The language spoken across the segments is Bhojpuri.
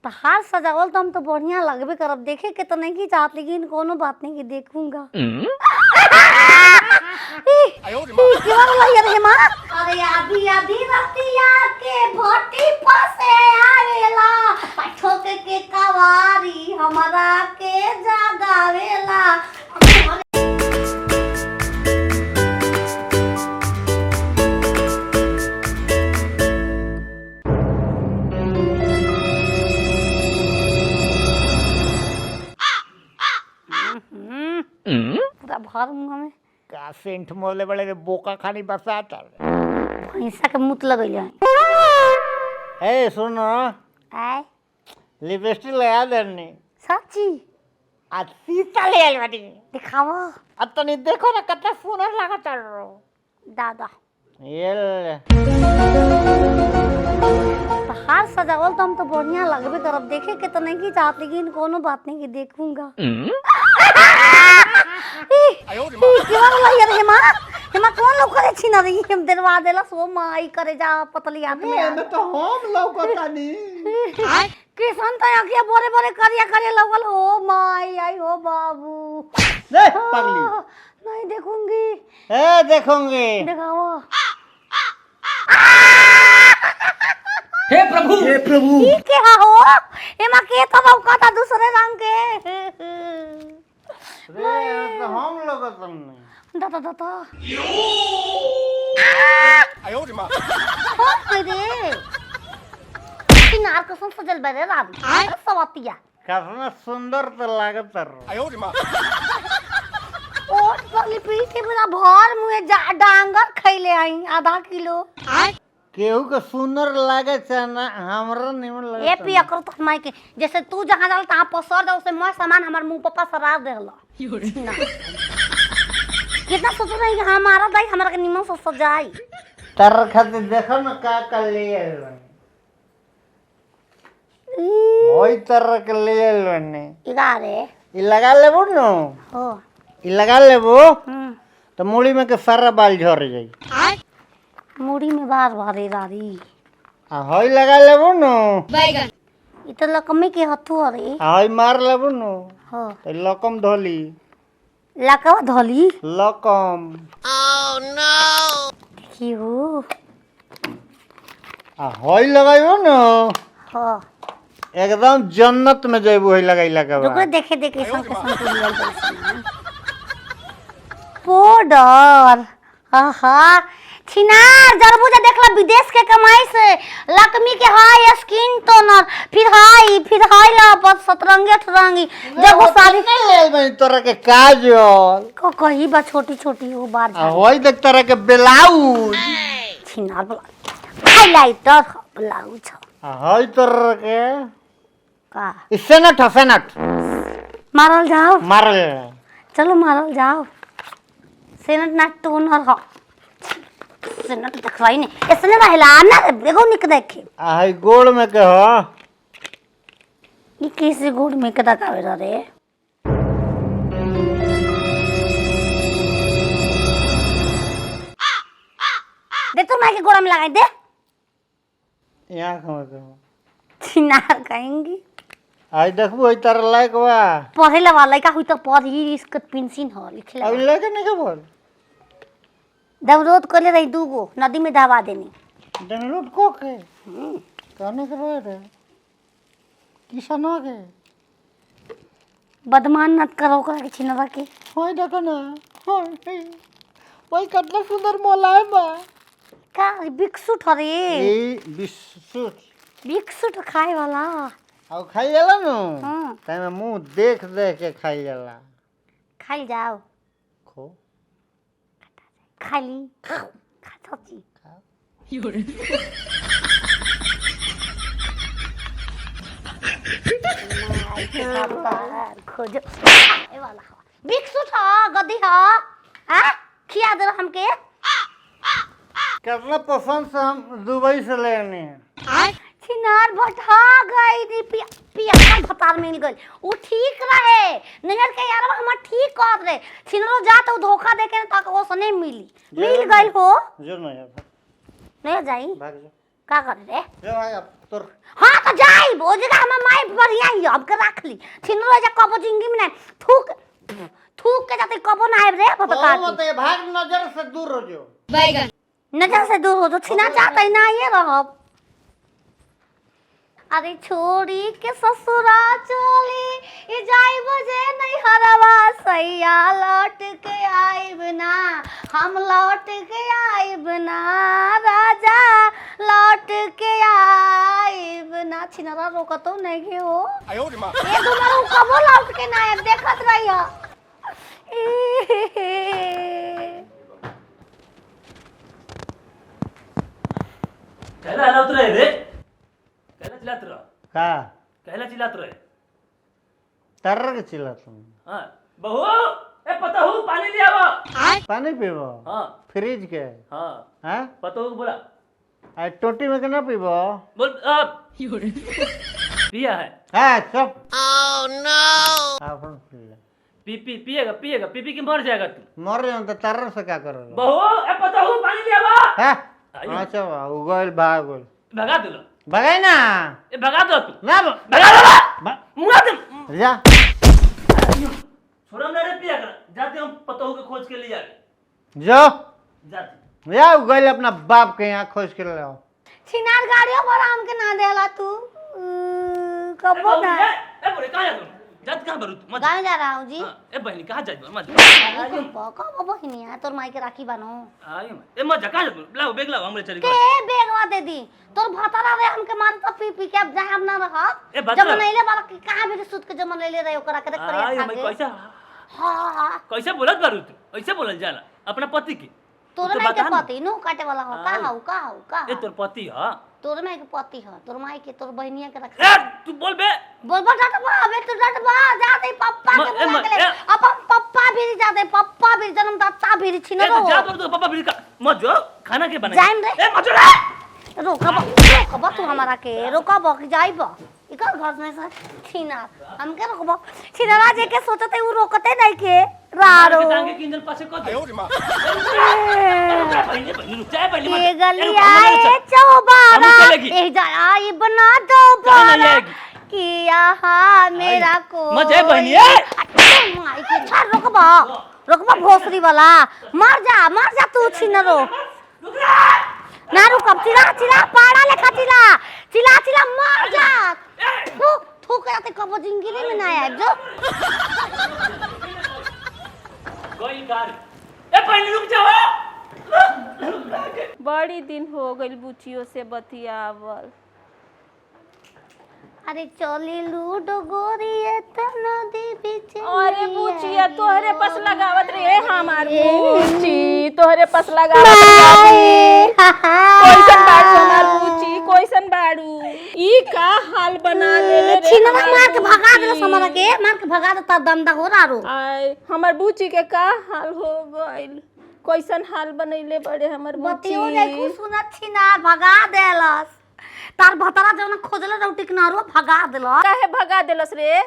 पहाड़ सजावल तो हम तो बढ़िया लगबे करब, देखे के तो नहीं की चाहत, लेकिन कोनो बात नहीं कि देखूंगा। क्या बोला यार हेमा? अरे आधी आधी रतिया के भट्टी पासे आवेला, ठोक के कवारी हमरा के जगावेला। पूरा भर मुंह में का सेंट मोले बड़े रे बोका खानी बसाता भैंसा के मुत लगैले ए सुनो आय लिपस्टिक लगा देनी सच्ची आज सीता ले आइल बानी दिखावा अब तो नहीं देखो ना कितना सुंदर लागता रो दादा। ये ले। पहाड़ सजावल तो हम तो बढ़िया लगबे करब, देखे के तो नहीं की चाहत, लेकिन कोनो बात नहीं कि देखूंगा। क्या बोला यार हेमा? हेमा कौन लोग करे छी ना रही हम दरवा देला सो माई करे जा पतली हाथ में आ तो हम लौकता नहीं किसान तो आंखिया बोरे बोरे करिया करे लगल हो माई आई हो बाबू। देख पगली नहीं देखूंगी। ए देखूंगी दिखाओ। हे प्रभु ई के हो एमा के तो लौकता दूसरे रंग के रे तो हम लौकता नहीं दादा दादा आयो रे मां अरे किनार कसम सजल बरे राम सवतिया कितना सुंदर तो लागता रो आयो रे मां ओट पगली पीछे पूरा भर मुंह डांगर खैले आई आधा किलो। केहू के सुंदर लागे छै ना हमरा निमन ए लागे पिया करो तो माई के जैसे तू जहां डाल तहां पसर दे उसे मैं सामान हमर मुंह पप्पा सरा देला कितना सोच रही कि हमारा दाई हमरा के निमन से सजाई तर खातिर देखो ना का कर लिए ओई तरह के लिए लने इगारे ई लगा लेबो न हो ई लगा लेबो तो मुड़ी में के सारा बाल झड़ जाई मुड़ी में बार बारे रारी आ हई लगा लेबो न बैगन इ त लकमी के हथु अरे आ हई मार लेबो न हो तो लकम धोली लकवा धोली लकम देखी हो आ हई लगाइयो न हो एकदम जन्नत में जइबो हई लगाइला के रुको बाद देखे देखे संग के लियल जैसा पाउडर आहा छिनार जरबूजा देखला विदेश के कमाई से लकमी के हाई स्किन टोनर फिर हाई ला बस सतरंगी अठरंगी जब वो सारी नहीं ले बनी तोरा के काजल को कही बा छोटी छोटी हो बार आ हई देख तोरा के ब्लाउज छिनार बोला हाइलाइटर ब्लाउज आ हई तोरा के का सेनट है सेनट मारल जाओ मारल चलो मारल जाओ सेनट ना टोनर हो सेनट देखवाई ने इसने रहला ना देखो निक देखे आ हई गोड़ में के हो ये कैसे गोड़ में के दगावे रे दे तो मैं के गोड़ में लगाई दे यहाँ कहाँ के हो छिनार कहेंगी आई देखबो हई तारा लायक बा पढ़े ला वाला का हुई तो पढ़ी इसका पेंसिल हो लिखला अभी लेके नहीं के बोल डाउनलोड कर ले रही दूगो नदी में दबा देनी डाउनलोड को के कहने के रहे रे किसान हो के बदमान नत करो कर के छिनवा के होय देखो ना होय वही कितना सुंदर मोलायम बा का बिक्सुट हरे ए बिस्कुट बिक्सुट खाए वाला और खाई जाला नु हां तमे मुंह देख देख के खाई जाला खाई जाओ खो खाली खाता जी खोजो ए वाला बिक्सुट ह गदी ह आ खिया दे हमके कितना पसंद से हम दुबई से लेने हैं छिनार भटा गई दी पिया भतार मिल गई वो ठीक रहे नजर के यार हम ठीक कर रहे छिनरो जा तो धोखा देके तक वो सने मिल गई हो जो नहीं है नहीं जाई भाग जा का करे रे जो भाई अब तोर हां तो जाई वो जगह हम माई नहीं हमके रख ली छिनरो जा कबो जिंदगी में नहीं थूक थूक के जाते कबो ना आए रे बता मत भाग नजर से दूर हो जो नजर से दूर हो जो छिना चाहते ना ये रहो अरे छोड़ी के ससुरा चली जाई बजे नहीं हरवा सैया लौट के आइब ना हम लौट के आइब ना राजा लौट के आइब ना छिनरा रोकतो नहीं के हो ये तुम्हारा कबो लौट के ना आइब देखत रहियो कहला हलावत रहे रे कहला चिल्लात रहो का कहला चिल्लात रहे तर के चिल्ला तुम हां बहू ए पतहू पानी ले आवो पानी पीबो हां फ्रिज के हां हैं पतहू बोला आ टोटी में के ना पीबो बोल पिया है हां चुप ओह नो अपन पी ले पिएगा पी के मर जाएगा तू मर रहे तो तर से क्या करोगे बहू ए पतहू पानी ले आवो हैं अच्छा उगल भागल भगा दो भगाई ना ए भगा दो तू ना भगा दो मुआ दे जा छोड़ा ना रे पिया कर जाते हम पतहू के खोज के ले आवे जो जाते या उगल अपना बाप के यहाँ खोज के ले आओ छिनार गाड़ियों पर आम के ना देला तू कबो ना ए बोले कहां जा तू जात कहां बरू तू मत गाँव जा रहा हूँ जी ए बहनी कहां जा मत कब बहिनी है तोर माई के राखी बानो आई ए मत जा कहां जा तू लाओ बैग लाओ हमरे चली के बेगवा दे दी तोर भतरा रे हमके मार तो पी पी के अब जा हम ना रह ए भतरा जब नइले बाला के कहां भी सुत के जमन ले रहे ओकरा के देख कर आई मैं कैसा हां कैसे बोलत बारू तू ऐसे बोलल जाला अपना पति के तोर माई के पति नु काटे वाला हो का ए तोर पति ह तोर माई के पति ह तोर माई के तोर बहनिया के रख ए तू बोल बे बोल डटबा अबे तू डटबा जा दे पप्पा के बुला के ले अपन पप्पा भी जा दे पप्पा भी जन्मदाता भी छिन ए रो जा तो पापा भी मत जो खाना के बना जाइन रे ए मत जो रे रोकब तू हमारा के रोकब कि जाइब इकर घर में से छिना हमके रोकब छिनारा जे के सोचते उ रोकते नहीं के रारो टांगे के इंजन पाछे कर दे बहनी चाय पहले ये गलिया ए चौबारा ए जाई बना दो बारा किया हा मेरा को मत जाए बहनी ए माई के छा रोकब भोसरी वाला मर जा तू छिनरो ना रुकब चिला पाड़ा लेखा चिला मर जा थू करते कबो जिंदगी में ना आए जो कोई कार ए पहले रुक जाओ बड़ी दिन हो गई बुचियों से बतियावल अरे चली लूडो गोरी त नदी बीच अरे बुचिया तोहरे पास लगावत रे हमार बुची तोहरे पास लगावत रे कैसन बाड़ू हमार बुची कैसन बाड़ू ई का हाल बना ले रे छिनवा मार के भगा दे हमरा के मार के भगा दे तब दमदा हो रारो आय हमर बुची के का हाल हो गइल कैसन हाल बनैले बड़े हमर बुची बतियो देखू सुनत छिना भगा देलस तार भतरा जवन खोजले रोटी किनारो भगा देलस काहे भगा देलस रे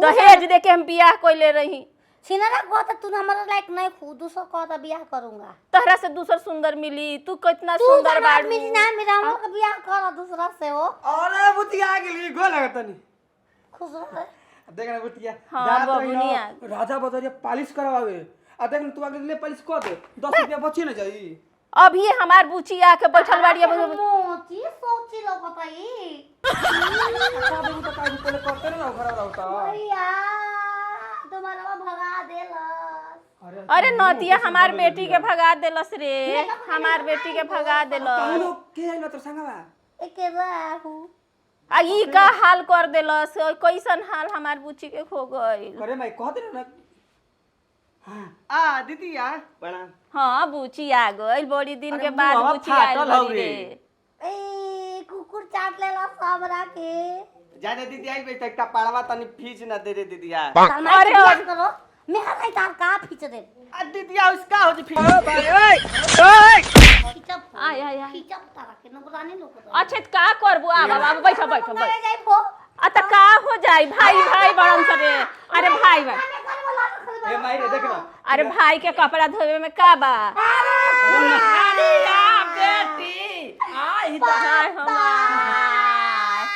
दहेज दे के हम बियाह कइले रही छिनरा को त तू हमरा लायक नहीं खुद दूसरा को त बियाह करूंगा तहरा से दूसर सुंदर मिली तू कितना सुंदर बाड़ू मिली ना मेरा हम के बियाह कर दूसरा से हो अरे बुतिया आ गेली गो लागतनी खुश हो रे देख ना बुतिया हाँ, जात बबुनिया। रही ना, राजा बदरिया पालिश करवावे आ देख ना तू आगे ले पालिश कर दे 10 रुपया बची ना जाई अभी हमार बुची आके बैठल बाड़ी मोची सोची लो बताई सब तो काज पहले करते ना घर रहता भैया तुम्हारा भगा देलस अरे नौतिया हमार बेटी के भगा देलस रे हमार बेटी के भगा देलस कहलो के आइलो तो संगवा एके राहू आ ई का हाल कर देलस कैसन हाल हमार बुची के हो गइल अरे मैं कहते ना हां आ दीदिया प्रणाम हाँ बुची आ गइल बड़ी दिन के अरे बाद मुंहवा बुची आइल फाटल हौ बड़ी रे। रे ए कुकुर चाट लेला सबरा के जाने दीदी आई बे तक पाड़वा तनी फीस ना दे रे दीदिया अरे करो मेरा नहीं तार का खींच दे आ दीदिया उसका हो जी फीस ओ भाई ओए खींचब आय आय आय खींचब तारा के नबरानी लोग अच्छा त का करबू आ बाबा बैठ बैठ बैठ जाई फो आ त का हो जाई भाई भाई बड़न सरे अरे भाई भाई ए माई रे देख ना अरे भाई के कपड़ा धोवे में का बा अरे या बेटी आई हाय हमार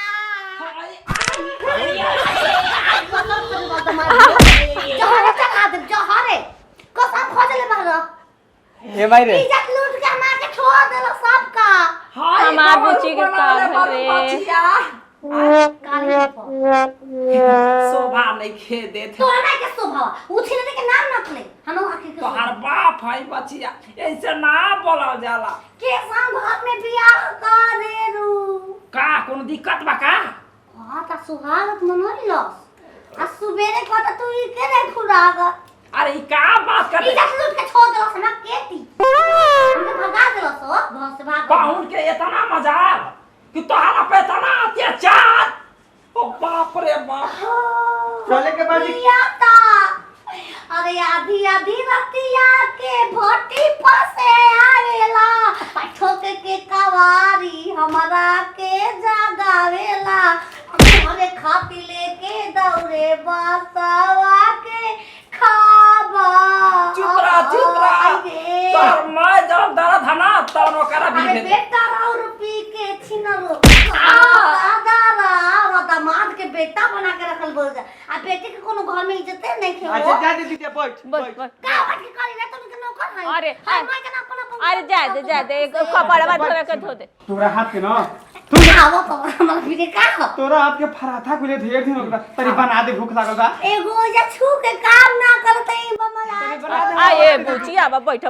हे माई रे इज्जत लूट के मार के छोड़ देलो सबका। हमार बुची के काम रे शोभा नहीं खे देत तो हमें के स्वभाव उठी ने के नाम न ले हम आके के तोहार बाप है बचिया ऐसे ना बोला जाला के संग घर में बियाह कर दे रू का कोनो दिक्कत बा का हां त सुहागत मनोइलस आ सुबेरे कहता तू ई के रे खुरागा अरे ई का बात कर इज्जत लूट के छोड़ देलो ना केती हमके भगा देलो सो घर से भाग पाहुन के इतना मजाक कि तोहारा पे इतना अत्याचार ओ बाप रे बाप चले के बाजी पियाता अरे आधी आधी रतिया के भट्टी पर से आवेला ठोके के कवारी हमरा के जगावेला हमरे खाती लेके दौड़े बसवा के खाबा चुप रहा तोहर माय जब दर्द हना तब ओकरा भी अरे भेज बेटा और पी के छिनरो दादा दामाद के बेटा बना के रखल बोल जा आ बेटी के कोनो घर में इज्जत नहीं खेलो अच्छा जा दे दीदी बैठ बस बस का बात की करी ना तुम के नौकर है अरे, मैं के ना अपना अरे जा दे कपड़वा धोवे के धो दे तोरा हाथ के ना तू आवो तो हमरा भी का हो तोरा हाथ के फराठा कुले ढेर दिन होगा तरी बना दे भूख लागल बा एगो जे छू के काम ना करते ई बमला आ ए बुचिया बा बैठ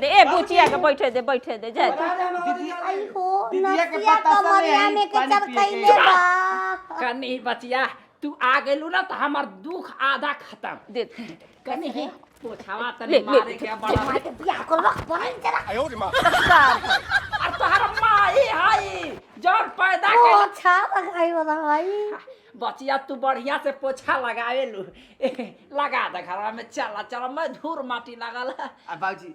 दे ए बुचिया के बैठ दे जा आई हो दीदिया के नसिया पता सब कमरिया है, में के पानी पिए के। चरकैले बा कनी बचिया तू आ गेलू ना तो हमार दुख आधा खत्म दे कनी पोछावा ले, तनी ले, मारे के बड़ा मार के बियाह कर रख बन जरा और तोहर माई हाई जब पैदा ओ के अच्छा लगाई वाला भाई बचिया तू बढ़िया से पोछा लगावेलू लगा दे घरवा में चला मैं धूर माटी लगल बाबूजी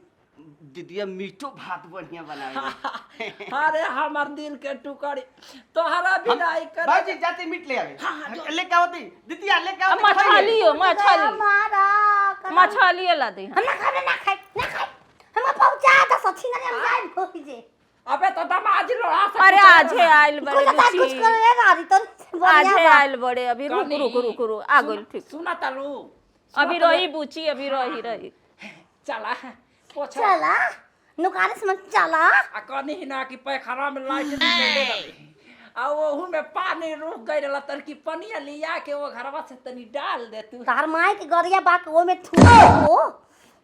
दीदिया मीठो भात बढ़िया बनावे अरे हमर दिल के टुकड़ी तोहरा विदाई कर बाबूजी जाते मीट ले आवे लेके आओ दी दीदिया लेके आओ मछली मारा मछली ला दे हम ना खाए हम पहुंचा दे सची ना हम जाए भोजे अबे तो दमाज लोड़ा से अरे आज है आइल बड़े कुछ बुची करे गाड़ी तो आज है आइल बड़े अभी रुक आ गइल ठीक सुना तालू अभी रही बुची अभी रही चला पोछा चला नुकारे से मत चला आ कनी हिना की पैखाना में लाइट निकले रही आ ओहू में पानी रुक गई रहला तर की पनिया लिया के वो घरवा से तनी डाल दे तू तार माई के गरिया बाक ओय में थूक दे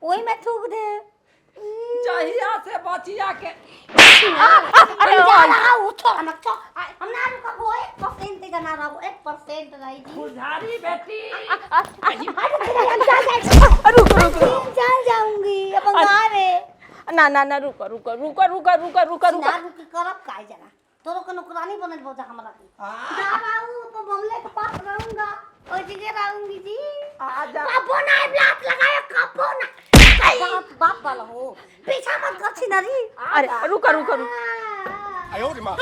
ओय में थूक दे चाहिया से बचिया के अरे जा उठो हम चो हम ना रुका वो 1% का ना रहो 1% रही जी फुलझारी बेटी चल जाऊंगी अब गावे ना रुको ना रुक करब काई जरा तोरो को नौकरानी बनल बोझा हमरा के जा रहूं तो बमले के पास रहूंगा ओई जगह रहूंगी जी आजा कबो ना ब्लाट लगाए कबो ना बाप वाला हो पीछा मत कर छी नरी अरे रुको आयो रे मां